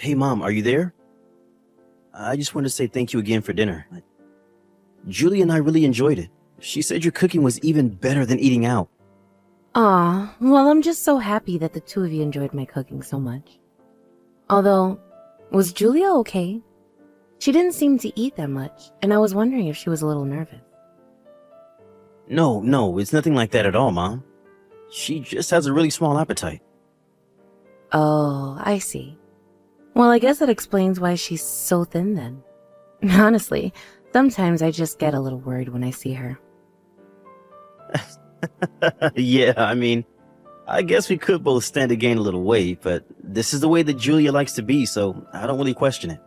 Hey, Mom, are you there? I just wanted to say thank you again for dinner. Julie and I really enjoyed it. She said your cooking was even better than eating out. Aw, well, I'm just so happy that the two of you enjoyed my cooking so much. Although, was Julia okay? She didn't seem to eat that much, and I was wondering if she was a little nervous. No, it's nothing like that at all, Mom. She just has a really small appetite. Oh, I see. Well, I guess that explains why she's so thin then. Honestly, sometimes I just get a little worried when I see her. Yeah, I guess we could both stand to gain a little weight, but this is the way that Julia likes to be, so I don't really question it.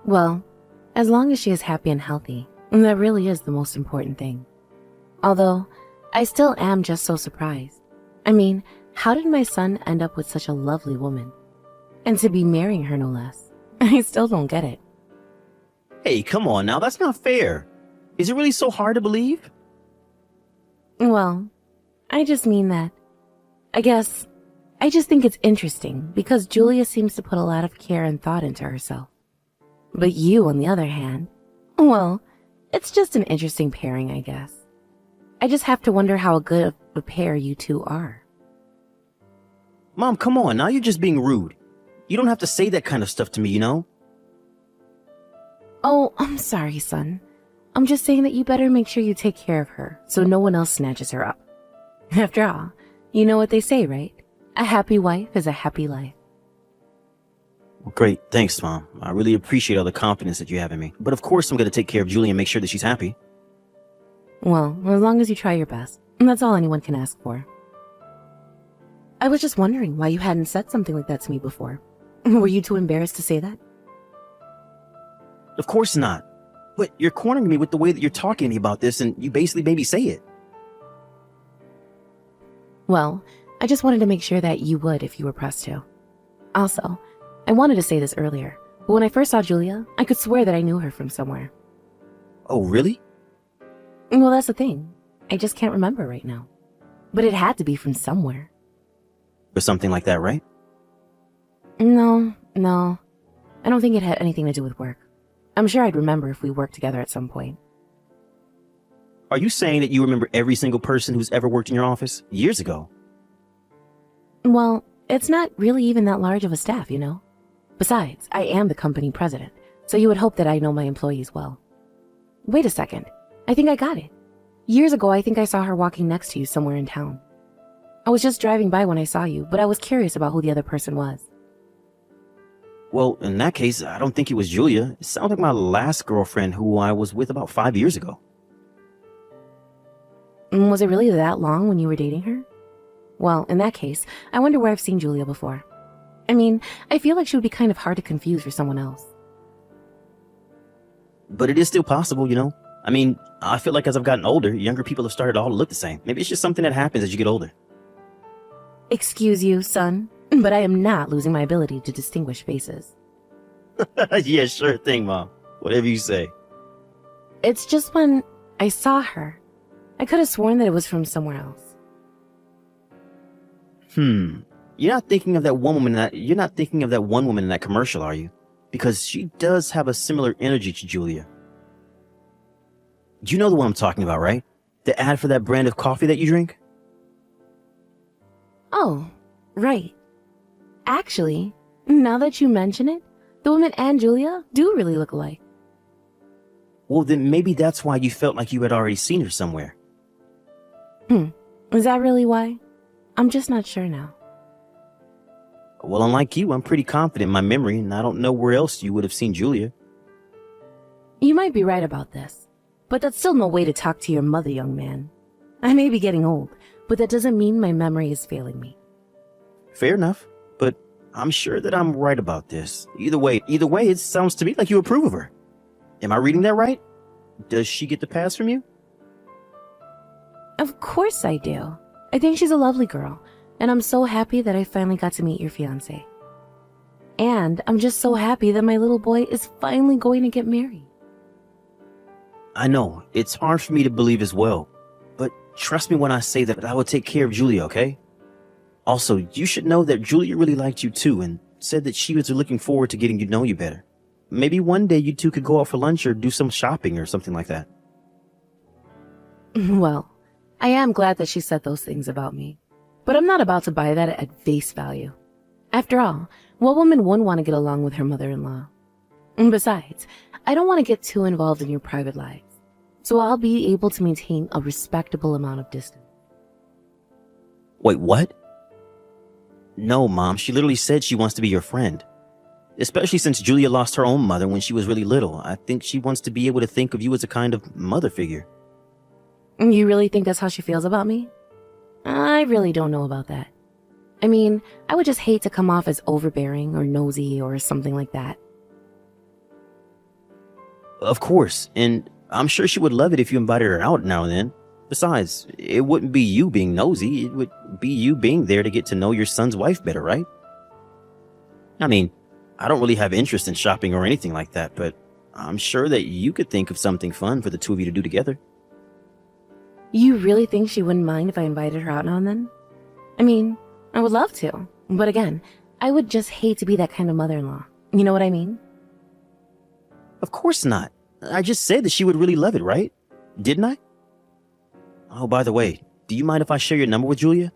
Well, as long as she is happy and healthy, that really is the most important thing. Although, I still am just so surprised. How did my son end up with such a lovely woman? And to be marrying her, no less. I still don't get it. Hey, come on now, that's not fair. Is it really so hard to believe? Well, I just mean that. I just think it's interesting because Julia seems to put a lot of care and thought into herself. But you, on the other hand, well, it's just an interesting pairing, I guess. I just have to wonder how good of a pair you two are. Mom, come on, now you're just being rude. You don't have to say that kind of stuff to me, you know? Oh, I'm sorry, son. I'm just saying that you better make sure you take care of her so no one else snatches her up. After all, you know what they say, right? A happy wife is a happy life. Well, great, thanks, Mom. I really appreciate all the confidence that you have in me. But of course I'm going to take care of Julie and make sure that she's happy. Well, as long as you try your best, that's all anyone can ask for. I was just wondering why you hadn't said something like that to me before. Were you too embarrassed to say that? Of course not. But you're cornering me with the way that you're talking to me about this, and you basically made me say it. Well, I just wanted to make sure that you would if you were pressed to. Also, I wanted to say this earlier, but when I first saw Julia, I could swear that I knew her from somewhere. Oh, really? Well, that's the thing. I just can't remember right now. But it had to be from somewhere. Or something like that, right? No. I don't think it had anything to do with work. I'm sure I'd remember if we worked together at some point. Are you saying that you remember every single person who's ever worked in your office years ago? Well, it's not really even that large of a staff, you know? Besides, I am the company president, so you would hope that I know my employees well. Wait a second. I think I got it. Years ago, I think I saw her walking next to you somewhere in town. I was just driving by when I saw you, but I was curious about who the other person was. Well, in that case, I don't think it was Julia. It sounded like my last girlfriend who I was with about 5 years ago. Was it really that long when you were dating her? Well, in that case, I wonder where I've seen Julia before. I feel like she would be kind of hard to confuse for someone else. But it is still possible, you know? I feel like as I've gotten older, younger people have started to all look the same. Maybe it's just something that happens as you get older. Excuse you, son, but I am not losing my ability to distinguish faces. Yeah, sure thing, Mom. Whatever you say. It's just when I saw her, I could have sworn that it was from somewhere else. You're not thinking of that one woman in that commercial, are you? Because she does have a similar energy to Julia. Do you know the one I'm talking about, right? The ad for that brand of coffee that you drink? Oh, right. Actually, now that you mention it, the woman and Julia do really look alike. Well, then maybe that's why you felt like you had already seen her somewhere. Is that really why? I'm just not sure now. Well, unlike you, I'm pretty confident in my memory, and I don't know where else you would have seen Julia. You might be right about this, but that's still no way to talk to your mother, young man. I may be getting old, but that doesn't mean my memory is failing me. Fair enough, but I'm sure that I'm right about this. Either way, it sounds to me like you approve of her. Am I reading that right? Does she get the pass from you? Of course I do. I think she's a lovely girl, and I'm so happy that I finally got to meet your fiancé. And I'm just so happy that my little boy is finally going to get married. I know, it's hard for me to believe as well, but trust me when I say that I will take care of Julia, okay? Also, you should know that Julia really liked you too, and said that she was looking forward to getting to know you better. Maybe one day you two could go out for lunch or do some shopping or something like that. Well, I am glad that she said those things about me, but I'm not about to buy that at face value. After all, what woman wouldn't want to get along with her mother-in-law? And besides, I don't want to get too involved in your private lives, so I'll be able to maintain a respectable amount of distance. Wait, what? No, Mom, she literally said she wants to be your friend. Especially since Julia lost her own mother when she was really little. I think she wants to be able to think of you as a kind of mother figure. You really think that's how she feels about me? I really don't know about that. I mean, I would just hate to come off as overbearing or nosy or something like that. Of course, and I'm sure she would love it if you invited her out now and then. Besides, it wouldn't be you being nosy, it would be you being there to get to know your son's wife better, right? I mean, I don't really have interest in shopping or anything like that, but I'm sure that you could think of something fun for the two of you to do together. You really think she wouldn't mind if I invited her out now and then? I mean, I would love to, but again, I would just hate to be that kind of mother-in-law. You know what I mean? Of course not. I just said that she would really love it, right? Didn't I? Oh, by the way, do you mind if I share your number with Julia?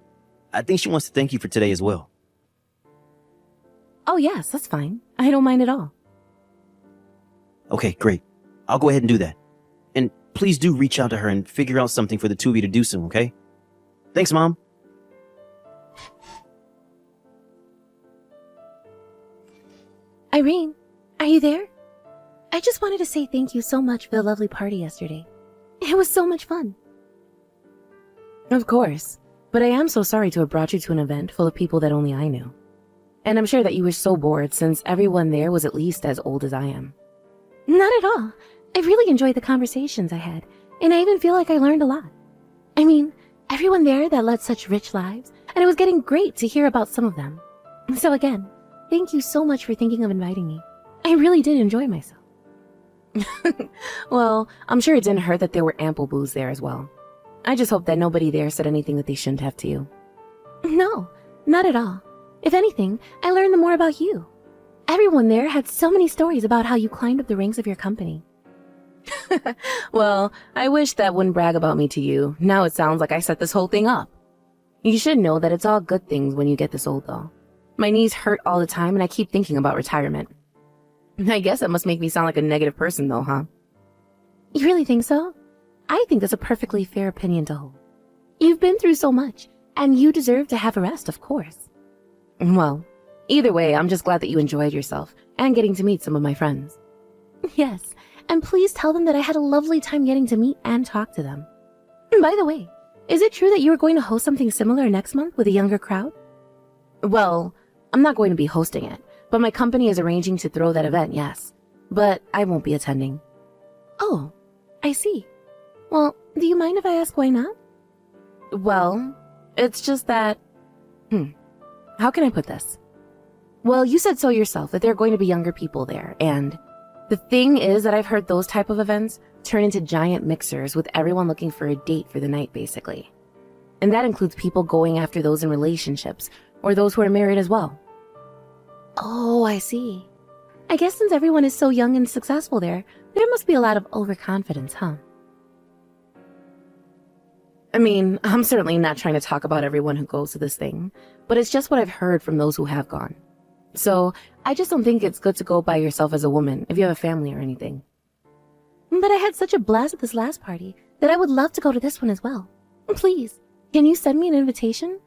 I think she wants to thank you for today as well. Oh yes, that's fine. I don't mind at all. Okay, great. I'll go ahead and do that. And please do reach out to her and figure out something for the two of you to do soon, okay? Thanks, Mom. Irene, are you there? I just wanted to say thank you so much for the lovely party yesterday. It was so much fun. Of course, but I am so sorry to have brought you to an event full of people that only I knew. And I'm sure that you were so bored since everyone there was at least as old as I am. Not at all. I really enjoyed the conversations I had, and I even feel like I learned a lot. I mean, everyone there that led such rich lives, and it was getting great to hear about some of them. So again, thank you so much for thinking of inviting me. I really did enjoy myself. Well, I'm sure it didn't hurt that there were ample booze there as well. I just hope that nobody there said anything that they shouldn't have to you. No, not at all. If anything, I learned more about you. Everyone there had so many stories about how you climbed up the ranks of your company. Well, I wish that wouldn't brag about me to you. Now it sounds like I set this whole thing up. You should know that it's all good things when you get this old, though. My knees hurt all the time and I keep thinking about retirement. I guess that must make me sound like a negative person, though, huh? You really think so? I think that's a perfectly fair opinion to hold. You've been through so much, and you deserve to have a rest, of course. Well, either way, I'm just glad that you enjoyed yourself and getting to meet some of my friends. Yes, and please tell them that I had a lovely time getting to meet and talk to them. And by the way, is it true that you are going to host something similar next month with a younger crowd? Well, I'm not going to be hosting it, but my company is arranging to throw that event, yes. But I won't be attending. Oh, I see. Well, do you mind if I ask why not? Well, it's just that... How can I put this? Well, you said so yourself that there are going to be younger people there, and the thing is that I've heard those type of events turn into giant mixers with everyone looking for a date for the night, basically. And that includes people going after those in relationships, or those who are married as well. Oh, I see. I guess since everyone is so young and successful there must be a lot of overconfidence, huh? I mean, I'm certainly not trying to talk about everyone who goes to this thing, but it's just what I've heard from those who have gone. So, I just don't think it's good to go by yourself as a woman if you have a family or anything. But I had such a blast at this last party that I would love to go to this one as well. Please, can you send me an invitation?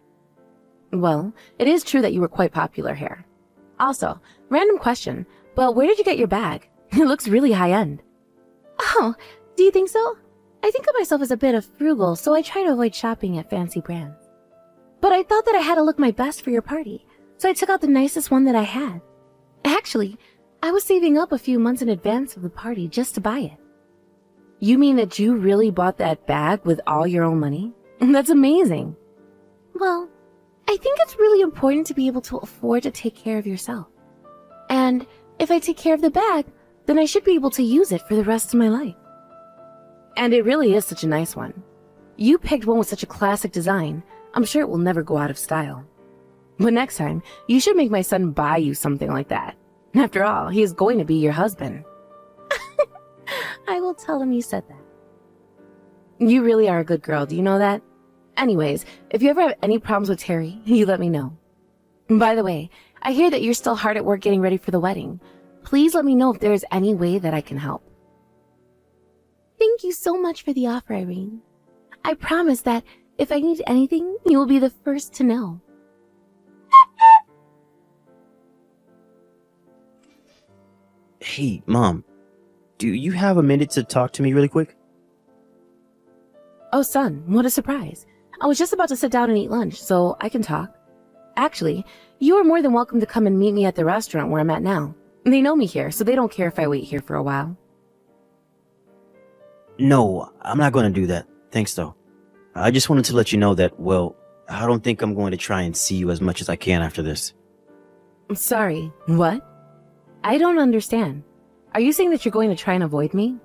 Well, it is true that you were quite popular here. Also, random question, but where did you get your bag? It looks really high-end. Oh, do you think so? I think of myself as a bit of frugal, so I try to avoid shopping at fancy brands. But I thought that I had to look my best for your party, so I took out the nicest one that I had. Actually, I was saving up a few months in advance of the party just to buy it. You mean that you really bought that bag with all your own money? That's amazing. Well, I think it's really important to be able to afford to take care of yourself. And if I take care of the bag, then I should be able to use it for the rest of my life. And it really is such a nice one. You picked one with such a classic design. I'm sure it will never go out of style. But next time, you should make my son buy you something like that. After all, he is going to be your husband. I will tell him you said that. You really are a good girl, do you know that? Anyways, if you ever have any problems with Terry, you let me know. By the way, I hear that you're still hard at work getting ready for the wedding. Please let me know if there is any way that I can help. Thank you so much for the offer, Irene. I promise that if I need anything, you will be the first to know. Hey, Mom, do you have a minute to talk to me really quick? Oh, son, what a surprise. I was just about to sit down and eat lunch, so I can talk. Actually, you are more than welcome to come and meet me at the restaurant where I'm at now. They know me here, so they don't care if I wait here for a while. No, I'm not going to do that. Thanks, though. I just wanted to let you know that, well, I don't think I'm going to try and see you as much as I can after this. I'm sorry, what? I don't understand. Are you saying that you're going to try and avoid me?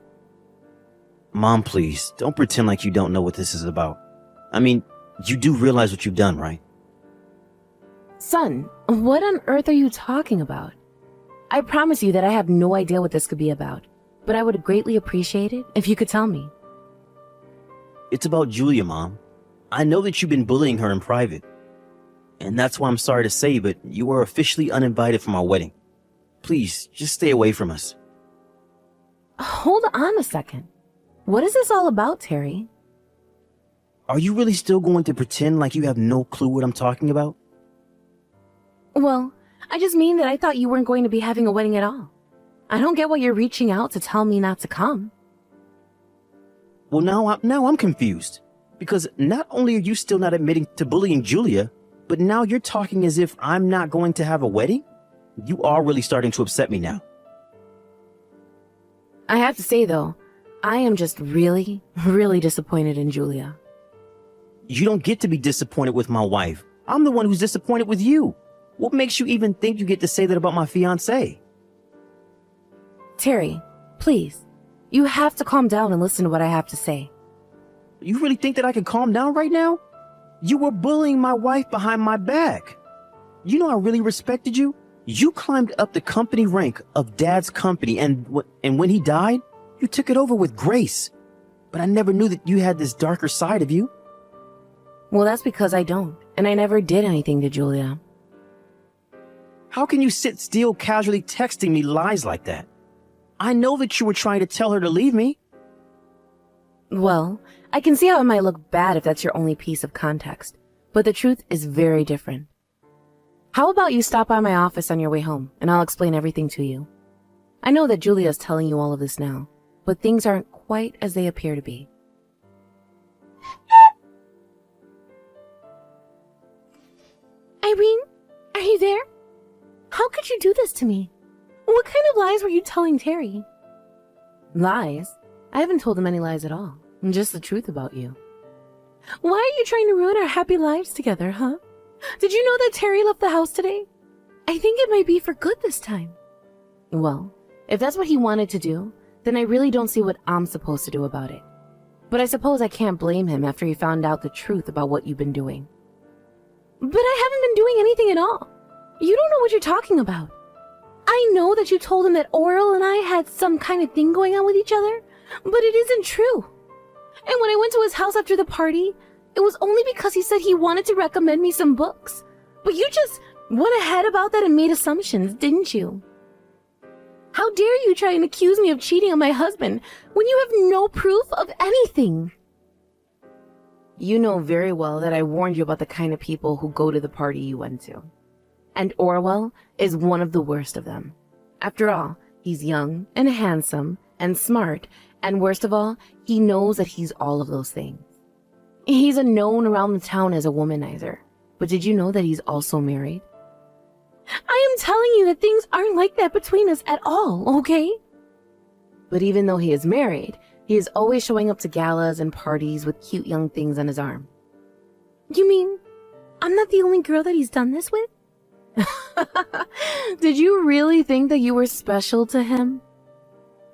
Mom, please, don't pretend like you don't know what this is about. I mean, you do realize what you've done, right? Son, what on earth are you talking about? I promise you that I have no idea what this could be about, but I would greatly appreciate it if you could tell me. It's about Julia, Mom. I know that you've been bullying her in private. And that's why I'm sorry to say, but you are officially uninvited from our wedding. Please, just stay away from us. Hold on a second. What is this all about, Terry? Are you really still going to pretend like you have no clue what I'm talking about? Well, I just mean that I thought you weren't going to be having a wedding at all. I don't get why you're reaching out to tell me not to come. Well, now I'm confused. Because not only are you still not admitting to bullying Julia, but now you're talking as if I'm not going to have a wedding? You are really starting to upset me now. I have to say, though, I am just really, really disappointed in Julia. You don't get to be disappointed with my wife. I'm the one who's disappointed with you. What makes you even think you get to say that about my fiancé? Terry, please, you have to calm down and listen to what I have to say. You really think that I can calm down right now? You were bullying my wife behind my back. You know I really respected you. You climbed up the company rank of Dad's company, and when he died, you took it over with grace. But I never knew that you had this darker side of you. Well, that's because I don't, and I never did anything to Julia. How can you sit still casually texting me lies like that? I know that you were trying to tell her to leave me. Well, I can see how it might look bad if that's your only piece of context, but the truth is very different. How about you stop by my office on your way home, and I'll explain everything to you. I know that Julia is telling you all of this now, but things aren't quite as they appear to be. Irene, are you there? How could you do this to me? What kind of lies were you telling Terry? Lies? I haven't told him any lies at all. Just the truth about you. Why are you trying to ruin our happy lives together, huh? Did you know that Terry left the house today? I think it might be for good this time. Well, if that's what he wanted to do, then I really don't see what I'm supposed to do about it. But I suppose I can't blame him after he found out the truth about what you've been doing. But I haven't been doing anything at all. You don't know what you're talking about. I know that you told him that Oral and I had some kind of thing going on with each other, but it isn't true. And when I went to his house after the party, it was only because he said he wanted to recommend me some books. But you just went ahead about that and made assumptions, didn't you? How dare you try and accuse me of cheating on my husband when you have no proof of anything? You know very well that I warned you about the kind of people who go to the party you went to. And Orwell is one of the worst of them. After all, he's young and handsome and smart, and worst of all, he knows that he's all of those things. He's known around the town as a womanizer, but did you know that he's also married? I am telling you that things aren't like that between us at all, okay? But even though he is married, he is always showing up to galas and parties with cute young things on his arm. You mean I'm not the only girl that he's done this with? Did you really think that you were special to him?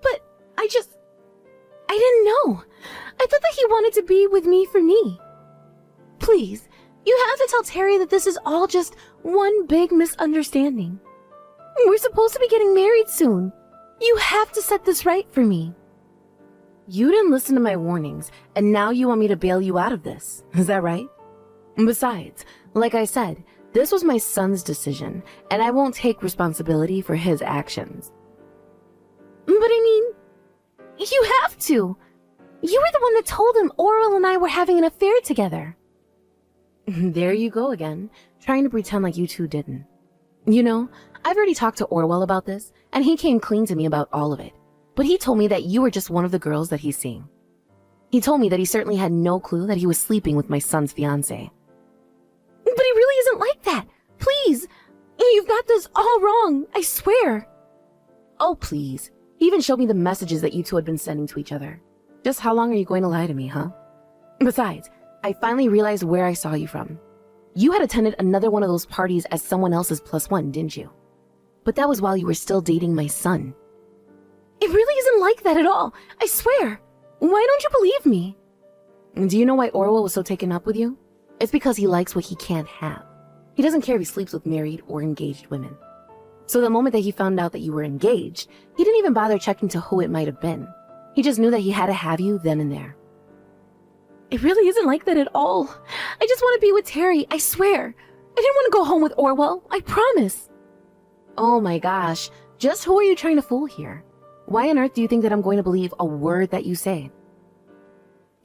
But I didn't know. I thought that he wanted to be with me for me. Please, you have to tell Terry that this is all just one big misunderstanding. We're supposed to be getting married soon. You have to set this right for me. You didn't listen to my warnings, and now you want me to bail you out of this. Is that right? Besides, like I said, this was my son's decision, and I won't take responsibility for his actions. But I mean, you have to. You were the one that told him Orwell and I were having an affair together. There you go again, trying to pretend like you two didn't. You know, I've already talked to Orwell about this, and he came clean to me about all of it. But he told me that you were just one of the girls that he's seeing. He told me that he certainly had no clue that he was sleeping with my son's fiancée. But he really isn't like that. Please, you've got this all wrong, I swear. Oh, please. He even showed me the messages that you two had been sending to each other. Just how long are you going to lie to me, huh? Besides, I finally realized where I saw you from. You had attended another one of those parties as someone else's +1, didn't you? But that was while you were still dating my son. It really isn't like that at all, I swear. Why don't you believe me? Do you know why Orwell was so taken up with you? It's because he likes what he can't have. He doesn't care if he sleeps with married or engaged women. So the moment that he found out that you were engaged, he didn't even bother checking to who it might have been. He just knew that he had to have you then and there. It really isn't like that at all. I just want to be with Terry, I swear. I didn't want to go home with Orwell, I promise. Oh my gosh, just who are you trying to fool here? Why on earth do you think that I'm going to believe a word that you say?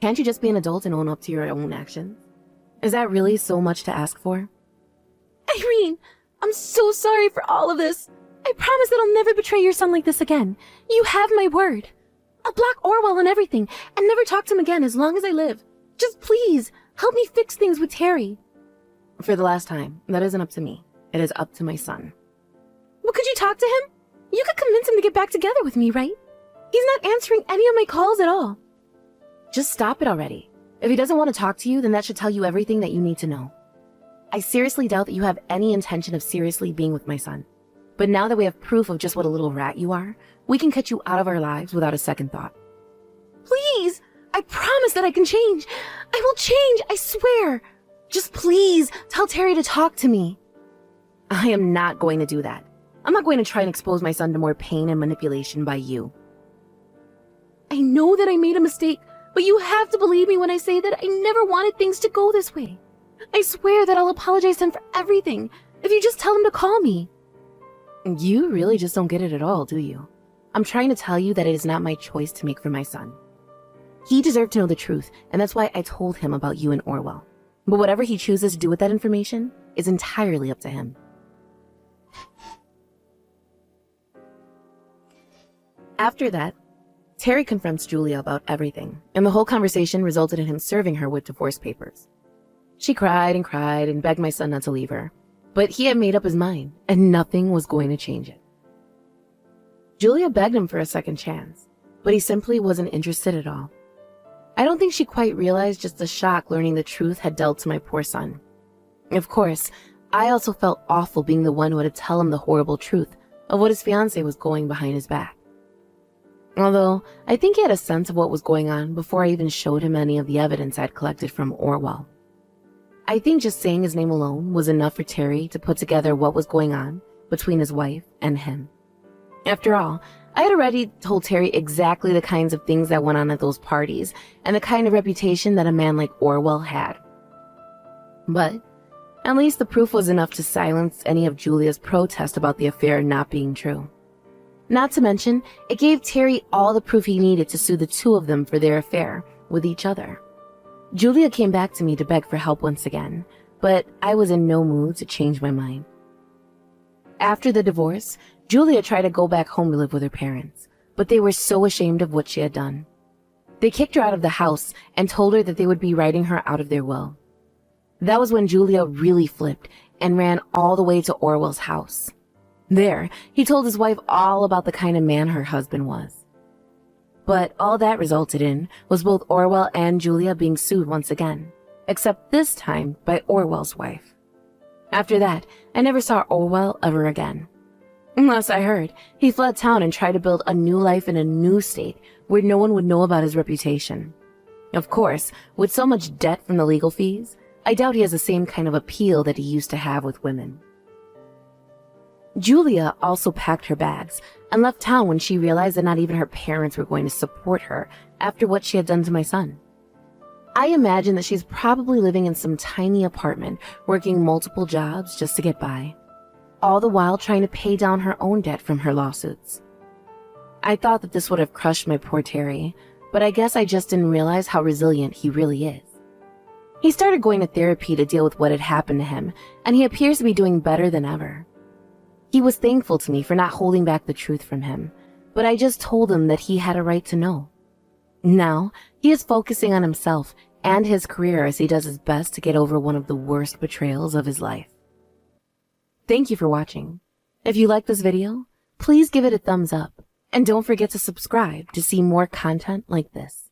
Can't you just be an adult and own up to your own actions? Is that really so much to ask for? Irene, I'm so sorry for all of this. I promise that I'll never betray your son like this again. You have my word. I'll block Orwell and everything and never talk to him again as long as I live. Just please, help me fix things with Terry. For the last time, that isn't up to me. It is up to my son. Well, could you talk to him? You could convince him to get back together with me, right? He's not answering any of my calls at all. Just stop it already. If he doesn't want to talk to you, then that should tell you everything that you need to know. I seriously doubt that you have any intention of seriously being with my son. But now that we have proof of just what a little rat you are, we can cut you out of our lives without a second thought. Please! I promise that I can change. I will change, I swear. Just please, tell Terry to talk to me. I am not going to do that. I'm not going to try and expose my son to more pain and manipulation by you. I know that I made a mistake, but you have to believe me when I say that I never wanted things to go this way. I swear that I'll apologize to him for everything, if you just tell him to call me. You really just don't get it at all, do you? I'm trying to tell you that it is not my choice to make for my son. He deserved to know the truth, and that's why I told him about you and Orwell. But whatever he chooses to do with that information is entirely up to him. After that, Terry confronts Julia about everything, and the whole conversation resulted in him serving her with divorce papers. She cried and begged my son not to leave her, but he had made up his mind, and nothing was going to change it. Julia begged him for a second chance, but he simply wasn't interested at all. I don't think she quite realized just the shock learning the truth had dealt to my poor son. Of course, I also felt awful being the one who had to tell him the horrible truth of what his fiancée was going behind his back. Although, I think he had a sense of what was going on before I even showed him any of the evidence I'd collected from Orwell. I think just saying his name alone was enough for Terry to put together what was going on between his wife and him. After all, I had already told Terry exactly the kinds of things that went on at those parties and the kind of reputation that a man like Orwell had. But at least the proof was enough to silence any of Julia's protest about the affair not being true. Not to mention, it gave Terry all the proof he needed to sue the two of them for their affair with each other. Julia came back to me to beg for help once again, but I was in no mood to change my mind. After the divorce, Julia tried to go back home to live with her parents, but they were so ashamed of what she had done. They kicked her out of the house and told her that they would be writing her out of their will. That was when Julia really flipped and ran all the way to Orwell's house. There, he told his wife all about the kind of man her husband was. But all that resulted in was both Orwell and Julia being sued once again, except this time by Orwell's wife. After that, I never saw Orwell ever again. Unless I heard, he fled town and tried to build a new life in a new state where no one would know about his reputation. Of course, with so much debt from the legal fees, I doubt he has the same kind of appeal that he used to have with women. Julia also packed her bags and left town when she realized that not even her parents were going to support her after what she had done to my son. I imagine that she's probably living in some tiny apartment, working multiple jobs just to get by, all the while trying to pay down her own debt from her lawsuits. I thought that this would have crushed my poor Terry, but I guess I just didn't realize how resilient he really is. He started going to therapy to deal with what had happened to him, and he appears to be doing better than ever. He was thankful to me for not holding back the truth from him, but I just told him that he had a right to know. Now, he is focusing on himself and his career as he does his best to get over one of the worst betrayals of his life. Thank you for watching. If you like this video, please give it a thumbs up, and don't forget to subscribe to see more content like this.